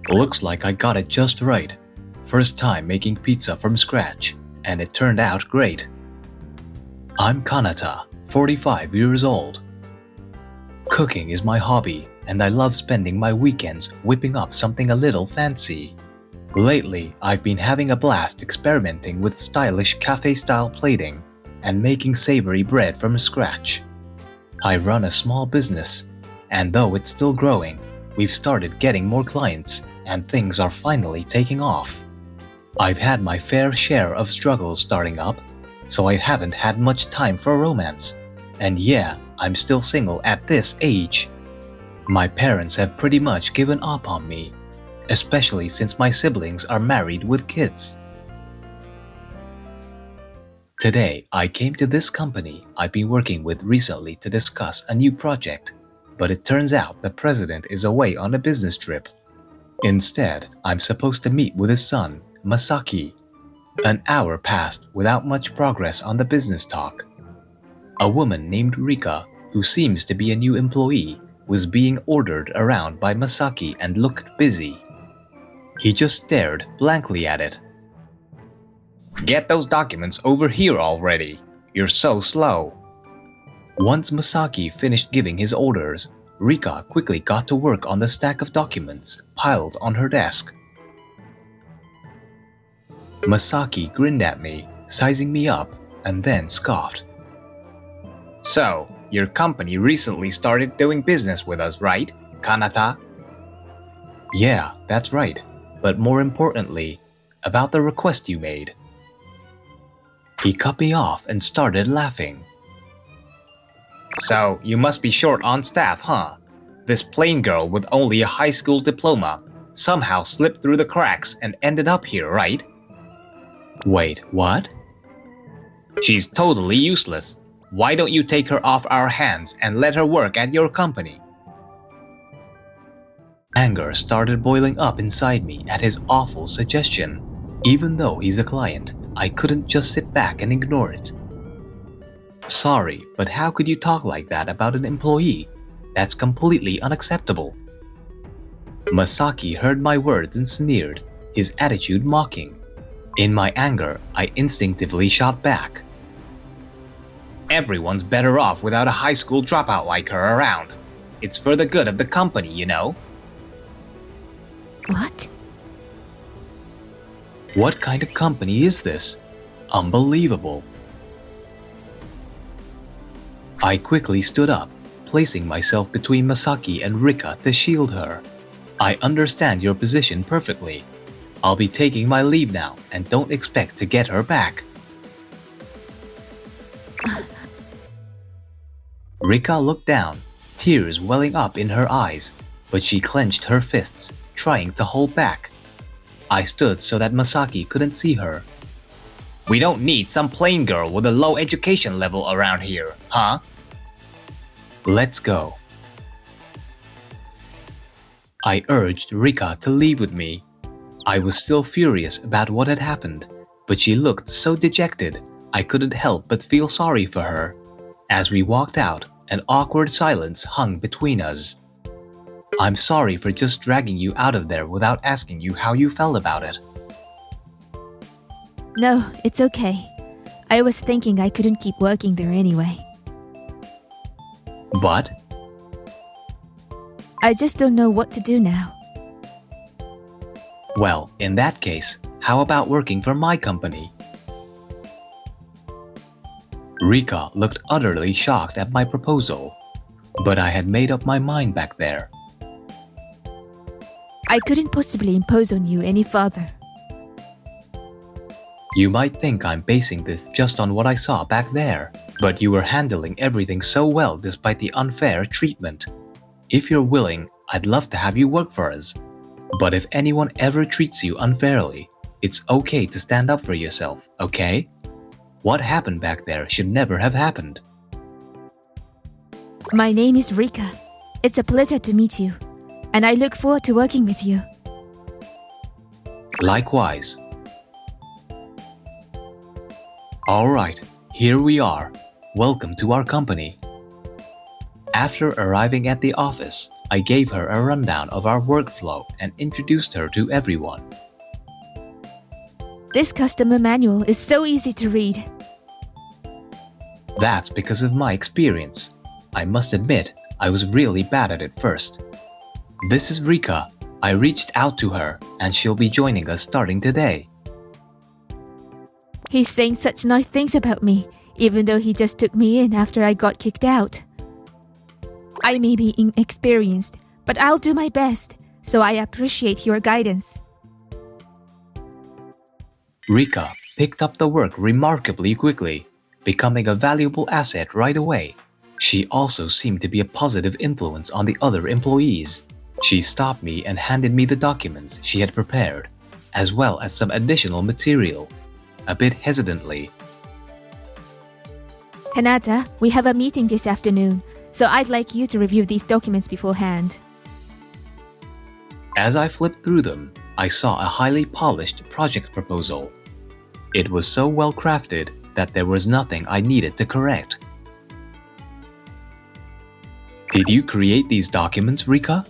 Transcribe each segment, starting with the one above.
Looks like I got it just right. First time making pizza from scratch, and it turned out great. I'm Kanata, 45 years old. Cooking is my hobby, and I love spending my weekends whipping up something a little fancy. Lately, I've been having a blast experimenting with stylish cafe-style plating and making savory bread from scratch. I run a small business, and though it's still growing, we've started getting more clients and things are finally taking off. I've had my fair share of struggles starting up, so I haven't had much time for romance. And yeah, I'm still single at this age. My parents have pretty much given up on me, especially since my siblings are married with kids. Today, I came to this company I've been working with recently to discuss a new project, but it turns out the president is away on a business trip. Instead, I'm supposed to meet with his son, Masaki. An hour passed without much progress on the business talk. A woman named Rika, who seems to be a new employee, was being ordered around by Masaki and looked busy. He just stared blankly at it. "Get those documents over here already. You're so slow." Once Masaki finished giving his orders, Rika quickly got to work on the stack of documents piled on her desk. Masaki grinned at me, sizing me up, and then scoffed. "So, your company recently started doing business with us, right, Kanata?" "Yeah, that's right. But more importantly, about the request you made." He cut me off and started laughing. "So, you must be short on staff, huh? This plain girl with only a high school diploma somehow slipped through the cracks and ended up here, right?" "Wait, what?" "She's totally useless. Why don't you take her off our hands and let her work at your company?" Anger started boiling up inside me at his awful suggestion. Even though he's a client, I couldn't just sit back and ignore it. "Sorry, but how could you talk like that about an employee? That's completely unacceptable." Masaki heard my words and sneered, his attitude mocking. In my anger, I instinctively shot back. "Everyone's better off without a high school dropout like her around. It's for the good of the company, you know." What? What kind of company is this? Unbelievable. I quickly stood up, placing myself between Masaki and Rika to shield her. "I understand your position perfectly. I'll be taking my leave now and don't expect to get her back." Rika looked down, tears welling up in her eyes, but she clenched her fists, trying to hold back. I stood so that Masaki couldn't see her. "We don't need some plain girl with a low education level around here, huh?" "Let's go." I urged Rika to leave with me. I was still furious about what had happened, but she looked so dejected I couldn't help but feel sorry for her. As we walked out, an awkward silence hung between us. "I'm sorry for just dragging you out of there without asking you how you felt about it." No, it's okay. I was thinking I couldn't keep working there anyway. "But?" I just don't know what to do now. "Well, in that case, how about working for my company?" Rika looked utterly shocked at my proposal, but I had made up my mind back there. I couldn't possibly impose on you any further. You might think I'm basing this just on what I saw back there, but you were handling everything so well despite the unfair treatment. If you're willing, I'd love to have you work for us. But if anyone ever treats you unfairly, it's okay to stand up for yourself, okay? What happened back there should never have happened. My name is Rika. It's a pleasure to meet you, and I look forward to working with you. Likewise. Alright, here we are. Welcome to our company. After arriving at the office, I gave her a rundown of our workflow and introduced her to everyone. This customer manual is so easy to read. That's because of my experience. I must admit, I was really bad at it first. This is Rika. I reached out to her and she'll be joining us starting today. He's saying such nice things about me, even though he just took me in after I got kicked out. I may be inexperienced, but I'll do my best, so I appreciate your guidance. Rika picked up the work remarkably quickly, becoming a valuable asset right away. She also seemed to be a positive influence on the other employees. She stopped me and handed me the documents she had prepared, as well as some additional material. A bit hesitantly, Hinata, we have a meeting this afternoon, so I'd like you to review these documents beforehand. as I flipped through them, I saw a highly polished project proposal. It was so well crafted that there was nothing I needed to correct. Did you create these documents, Rika?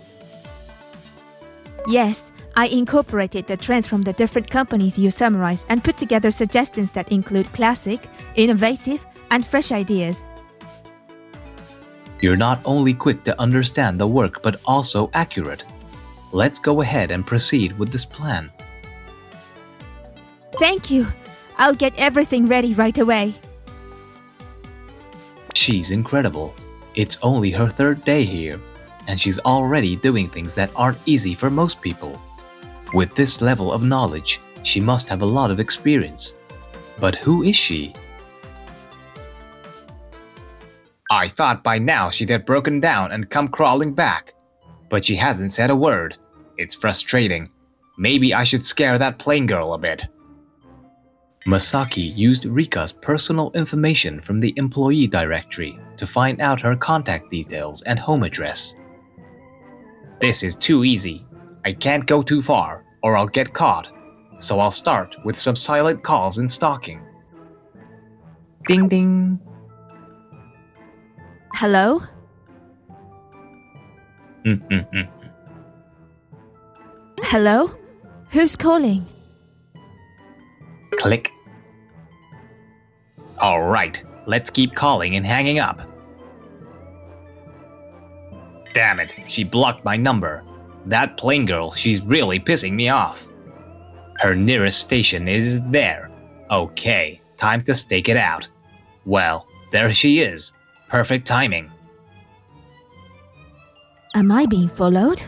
Yes, I incorporated the trends from the different companies you summarized and put together suggestions that include classic, innovative, and fresh ideas. You're not only quick to understand the work but also accurate. Let's go ahead and proceed with this plan. Thank you. I'll get everything ready right away. She's incredible. It's only her third day here, and she's already doing things that aren't easy for most people. With this level of knowledge, she must have a lot of experience. But who is she? I thought by now she'd have broken down and come crawling back. But she hasn't said a word. It's frustrating. Maybe I should scare that plain girl a bit. Masaki used Rika's personal information from the employee directory to find out her contact details and home address. This is too easy. I can't go too far, or I'll get caught. So I'll start with some silent calls and stalking. Ding ding. Hello? Hello? Who's calling? Click. Alright, let's keep calling and hanging up. Damn it, she blocked my number. That plain girl, she's really pissing me off. Her nearest station is there. Okay, time to stake it out. Well, there she is. Perfect timing. Am I being followed?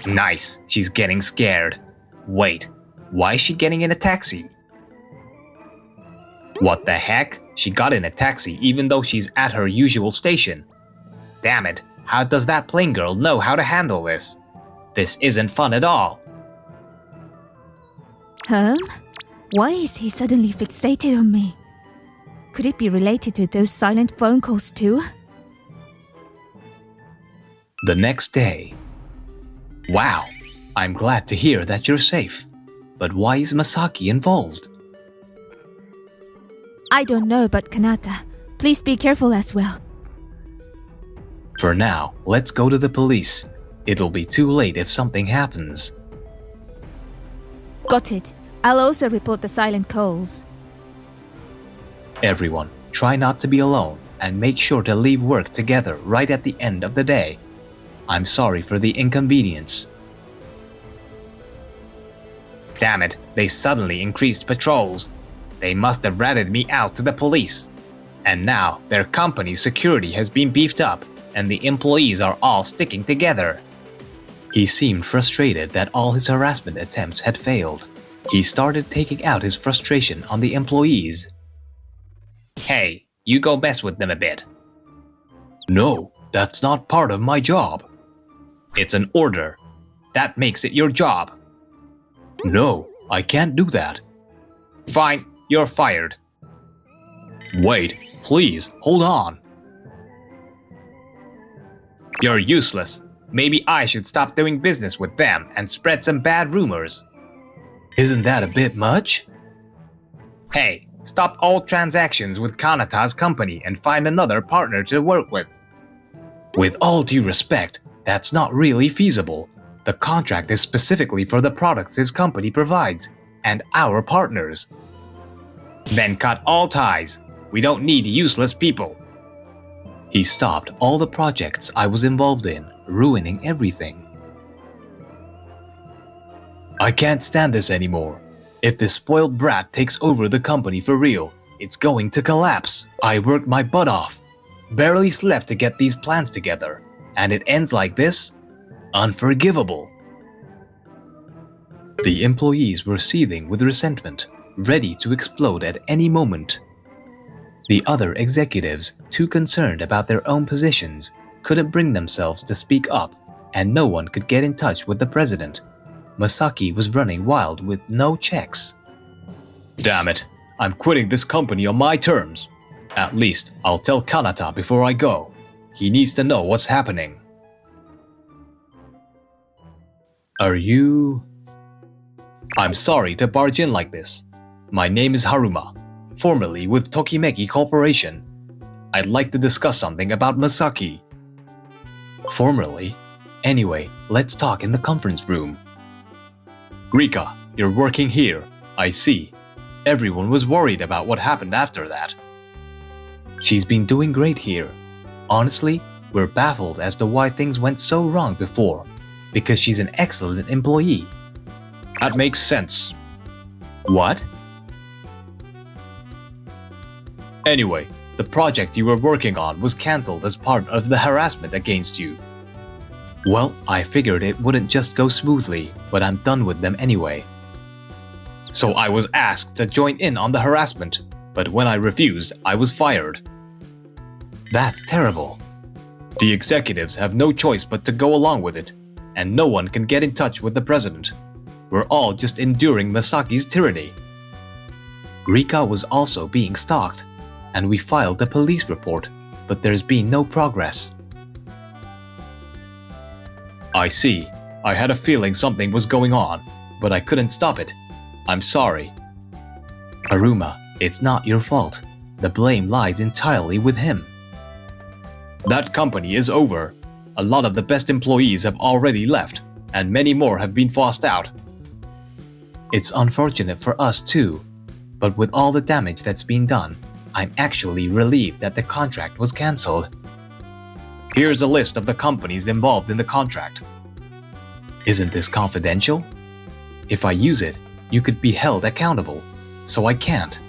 Nice, she's getting scared. Wait, why is she getting in a taxi? What the heck? She got in a taxi even though she's at her usual station. Damn it, how does that plain girl know how to handle this? This isn't fun at all. Why is he suddenly fixated on me? Could it be related to those silent phone calls too? The next day. Wow, I'm glad to hear that you're safe. But why is Masaki involved? I don't know, but Kanata, please be careful as well. For now, let's go to the police. It'll be too late if something happens. Got it. I'll also report the silent calls. Everyone, try not to be alone and make sure to leave work together right at the end of the day. I'm sorry for the inconvenience. Damn it, they suddenly increased patrols. They must have ratted me out to the police. And now their company's security has been beefed up and the employees are all sticking together. He seemed frustrated that all his harassment attempts had failed. He started taking out his frustration on the employees. Hey, you go mess with them a bit. No, that's not part of my job. It's an order. That makes it your job. No, I can't do that. Fine, you're fired. Wait, please, hold on. You're useless. Maybe I should stop doing business with them and spread some bad rumors. Isn't that a bit much? Hey, stop all transactions with Kanata's company and find another partner to work with. With all due respect, that's not really feasible. The contract is specifically for the products his company provides, and our partners. Then cut all ties. We don't need useless people. He stopped all the projects I was involved in, ruining everything. I can't stand this anymore. If this spoiled brat takes over the company for real, it's going to collapse. I worked my butt off, barely slept to get these plans together, and it ends like this? Unforgivable. The employees were seething with resentment, ready to explode at any moment. The other executives, too concerned about their own positions, couldn't bring themselves to speak up, and no one could get in touch with the president. Masaki was running wild with no checks. Damn it, I'm quitting this company on my terms. At least I'll tell Kanata before I go. He needs to know what's happening. Are you... I'm sorry to barge in like this. My name is Haruma, formerly with Tokimeki Corporation. I'd like to discuss something about Masaki. Formerly? Anyway, let's talk in the conference room. Rika, you're working here. I see. Everyone was worried about what happened after that. She's been doing great here. Honestly, we're baffled as to why things went so wrong before, because she's an excellent employee. That makes sense. What? Anyway, the project you were working on was cancelled as part of the harassment against you. Well, I figured it wouldn't just go smoothly, but I'm done with them anyway. So I was asked to join in on the harassment, but when I refused, I was fired. That's terrible. The executives have no choice but to go along with it, and no one can get in touch with the president. We're all just enduring Masaki's tyranny. Rika was also being stalked, and we filed a police report, but there's been no progress. I see. I had a feeling something was going on, but I couldn't stop it. I'm sorry. Haruma, it's not your fault. The blame lies entirely with him. That company is over. A lot of the best employees have already left, and many more have been forced out. It's unfortunate for us too, but with all the damage that's been done, I'm actually relieved that the contract was cancelled. Here's a list of the companies involved in the contract. Isn't this confidential? If I use it, you could be held accountable, so I can't.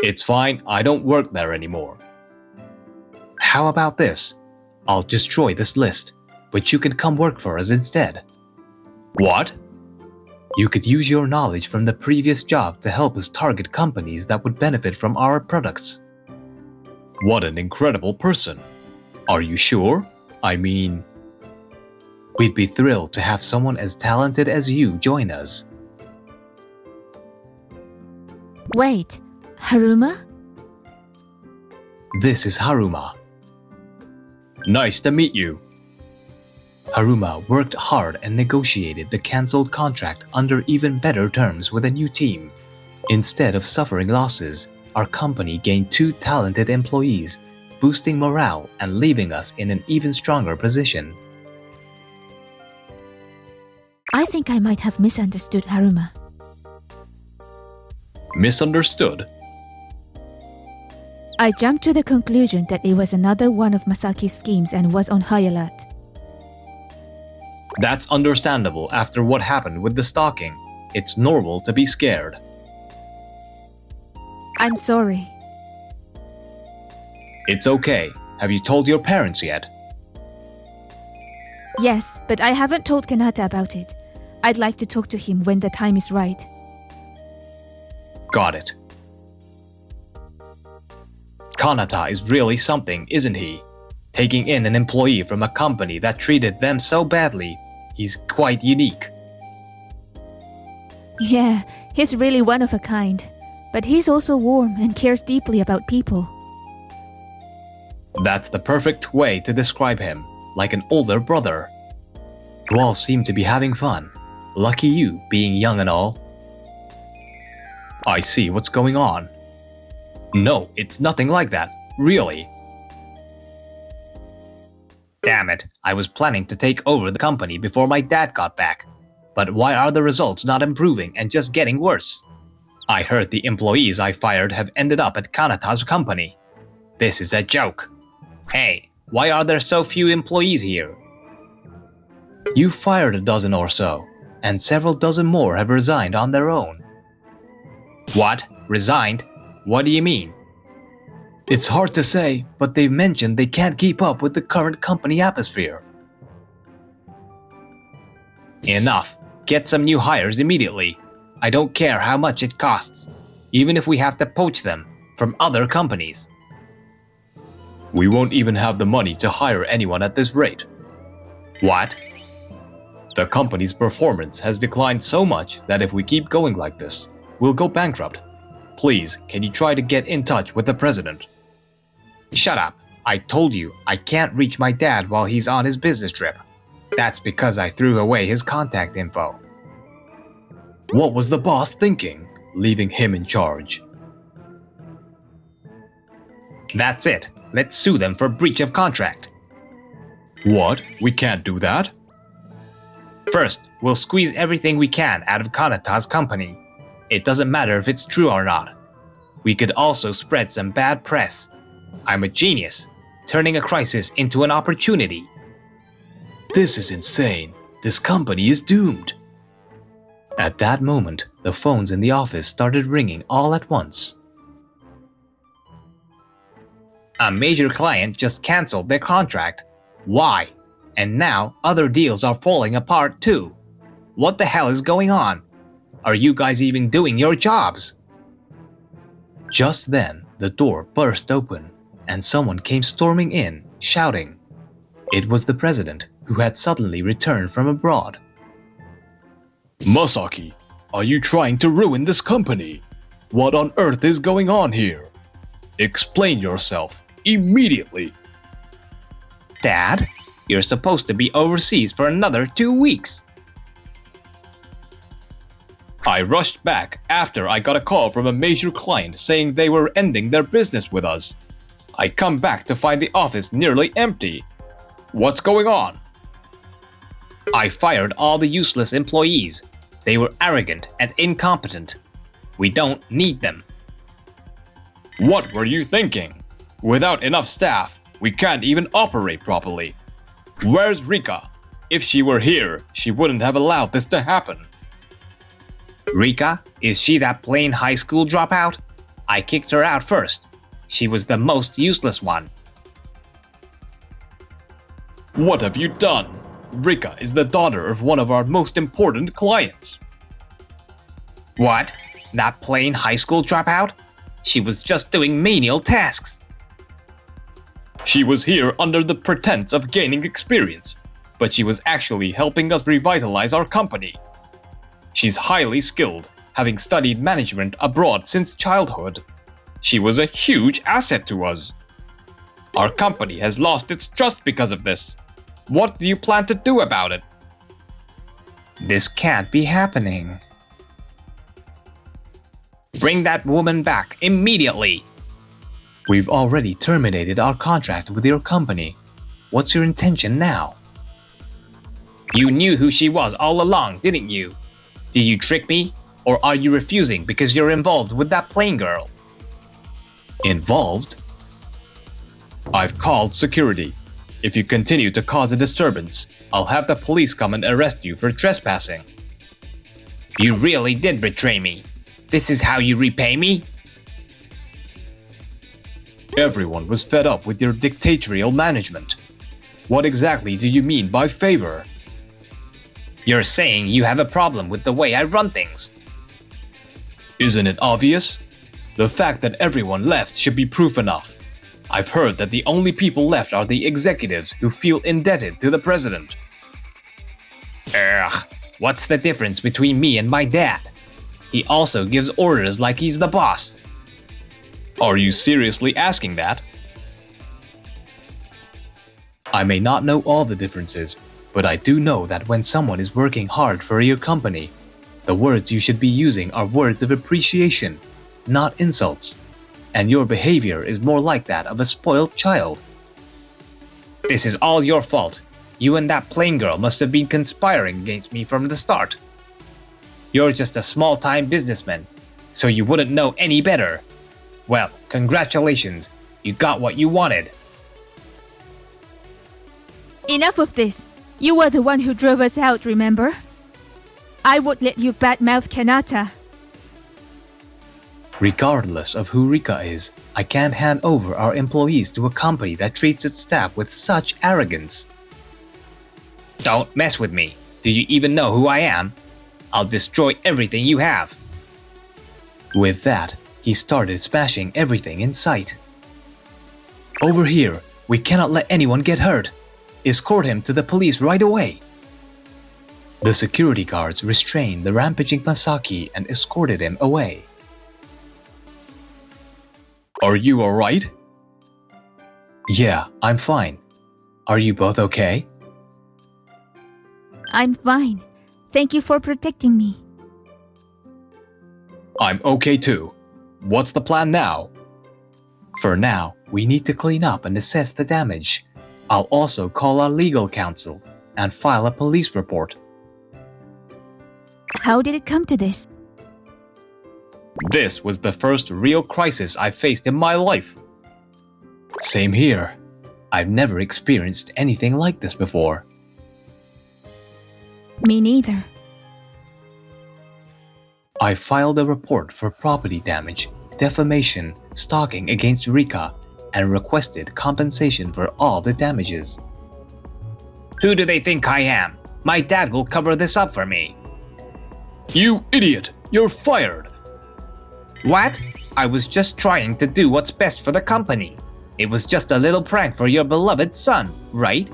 It's fine, I don't work there anymore. How about this? I'll destroy this list, but you can come work for us instead. What? You could use your knowledge from the previous job to help us target companies that would benefit from our products. What an incredible person. Are you sure? I mean, we'd be thrilled to have someone as talented as you join us. Wait, Haruma? This is Haruma. Nice to meet you. Haruma worked hard and negotiated the cancelled contract under even better terms with a new team. Instead of suffering losses, our company gained 2 talented employees, boosting morale and leaving us in an even stronger position. I think I might have misunderstood Haruma. Misunderstood? I jumped to the conclusion that it was another one of Masaki's schemes and was on high alert. That's understandable after what happened with the stalking. It's normal to be scared. I'm sorry. It's okay. Have you told your parents yet? Yes, but I haven't told Kanata about it. I'd like to talk to him when the time is right. Got it. Kanata is really something, isn't he? Taking in an employee from a company that treated them so badly, he's quite unique. Yeah, he's really one of a kind. But he's also warm and cares deeply about people. That's the perfect way to describe him, like an older brother. You all seem to be having fun. Lucky you, being young and all. I see what's going on. No, it's nothing like that, really. Damn it, I was planning to take over the company before my dad got back. But why are the results not improving and just getting worse? I heard the employees I fired have ended up at Kanata's company. This is a joke. Hey, why are there so few employees here? You fired a dozen or so, and several dozen more have resigned on their own. What? Resigned? What do you mean? It's hard to say, but they've mentioned they can't keep up with the current company atmosphere. Enough. Get some new hires immediately. I don't care how much it costs, even if we have to poach them from other companies. We won't even have the money to hire anyone at this rate. What? The company's performance has declined so much that if we keep going like this, we'll go bankrupt. Please, can you try to get in touch with the president? Shut up. I told you I can't reach my dad while he's on his business trip. That's because I threw away his contact info. What was the boss thinking, leaving him in charge? That's it. Let's sue them for breach of contract. What? We can't do that? First, we'll squeeze everything we can out of Kanata's company. It doesn't matter if it's true or not. We could also spread some bad press. I'm a genius, turning a crisis into an opportunity. This is insane. This company is doomed. At that moment, the phones in the office started ringing all at once. A major client just canceled their contract. Why? And now other deals are falling apart too. What the hell is going on? Are you guys even doing your jobs? Just then, the door burst open, and someone came storming in, shouting. It was the president, who had suddenly returned from abroad. Masaki, are you trying to ruin this company? What on earth is going on here? Explain yourself, immediately. Dad, you're supposed to be overseas for another 2 weeks. I rushed back after I got a call from a major client saying they were ending their business with us. I come back to find the office nearly empty. What's going on? I fired all the useless employees. They were arrogant and incompetent. We don't need them. What were you thinking? Without enough staff, we can't even operate properly. Where's Rika? If she were here, she wouldn't have allowed this to happen. Rika? Is she that plain high school dropout? I kicked her out first. She was the most useless one. What have you done? Rika is the daughter of one of our most important clients. What? That plain high school dropout? She was just doing menial tasks. She was here under the pretense of gaining experience, but she was actually helping us revitalize our company. She's highly skilled, having studied management abroad since childhood. She was a huge asset to us. Our company has lost its trust because of this. What do you plan to do about it? This can't be happening. Bring that woman back immediately. We've already terminated our contract with your company. What's your intention now? You knew who she was all along, didn't you? Did you trick me? Or are you refusing because you're involved with that plain girl? Involved? I've called security. If you continue to cause a disturbance, I'll have the police come and arrest you for trespassing. You really did betray me. This is how you repay me? Everyone was fed up with your dictatorial management. What exactly do you mean by favor? You're saying you have a problem with the way I run things. Isn't it obvious? The fact that everyone left should be proof enough. I've heard that the only people left are the executives who feel indebted to the president. Ugh, what's the difference between me and my dad? He also gives orders like he's the boss. Are you seriously asking that? I may not know all the differences, but I do know that when someone is working hard for your company, the words you should be using are words of appreciation, not insults. And your behavior is more like that of a spoiled child. This is all your fault. You and that plain girl must have been conspiring against me from the start. You're just a small-time businessman, so you wouldn't know any better. Well, congratulations, you got what you wanted. Enough of this. You were the one who drove us out, remember? I would let you badmouth Kanata. Regardless of who Rika is, I can't hand over our employees to a company that treats its staff with such arrogance. Don't mess with me. Do you even know who I am? I'll destroy everything you have. With that, he started smashing everything in sight. Over here, we cannot let anyone get hurt. Escort him to the police right away. The security guards restrained the rampaging Masaki and escorted him away. Are you alright? Yeah, I'm fine. Are you both okay? I'm fine. Thank you for protecting me. I'm okay too. What's the plan now? For now, we need to clean up and assess the damage. I'll also call our legal counsel and file a police report. How did it come to this? This was the first real crisis I've faced in my life. Same here. I've never experienced anything like this before. Me neither. I filed a report for property damage, defamation, stalking against Rika, and requested compensation for all the damages. Who do they think I am? My dad will cover this up for me. You idiot! You're fired! What? I was just trying to do what's best for the company. It was just a little prank for your beloved son, right?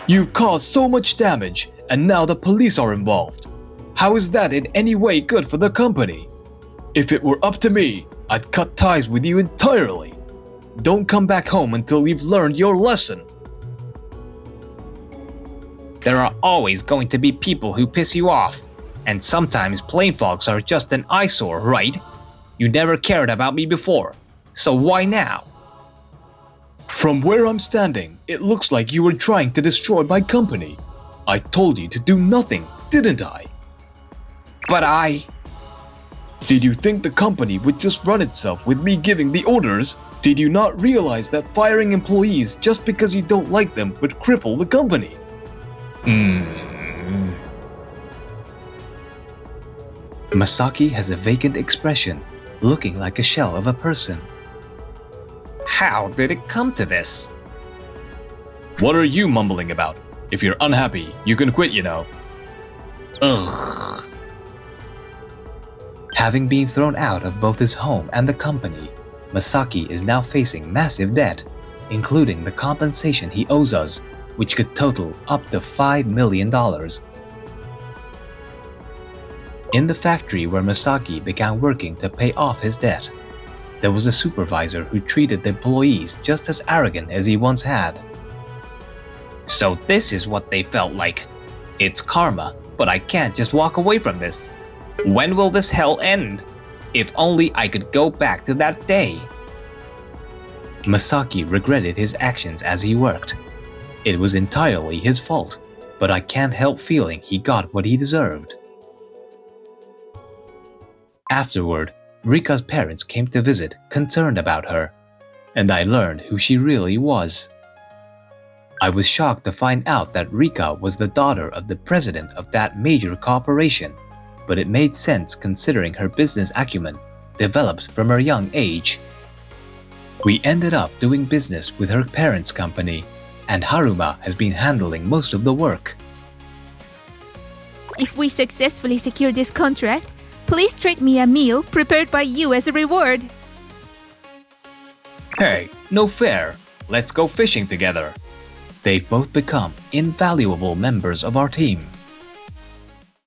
You've caused so much damage, and now the police are involved. How is that in any way good for the company? If it were up to me, I'd cut ties with you entirely. Don't come back home until you've learned your lesson. There are always going to be people who piss you off. And sometimes plain folks are just an eyesore, right? You never cared about me before, so why now? From where I'm standing, it looks like you were trying to destroy my company. I told you to do nothing, didn't I? But I... Did you think the company would just run itself with me giving the orders? Did you not realize that firing employees just because you don't like them would cripple the company? Masaki has a vacant expression, looking like a shell of a person. How did it come to this? What are you mumbling about? If you're unhappy, you can quit, you know. Ugh. Having been thrown out of both his home and the company, Masaki is now facing massive debt, including the compensation he owes us, which could total up to $5 million. In the factory where Masaki began working to pay off his debt, there was a supervisor who treated the employees just as arrogant as he once had. So this is what they felt like. It's karma, but I can't just walk away from this. When will this hell end? If only I could go back to that day. Masaki regretted his actions as he worked. It was entirely his fault, but I can't help feeling he got what he deserved. Afterward, Rika's parents came to visit, concerned about her, and I learned who she really was. I was shocked to find out that Rika was the daughter of the president of that major corporation, but it made sense considering her business acumen, developed from her young age. We ended up doing business with her parents' company, and Haruma has been handling most of the work. If we successfully secure this contract, please treat me a meal prepared by you as a reward. Hey, no fair. Let's go fishing together. They've both become invaluable members of our team.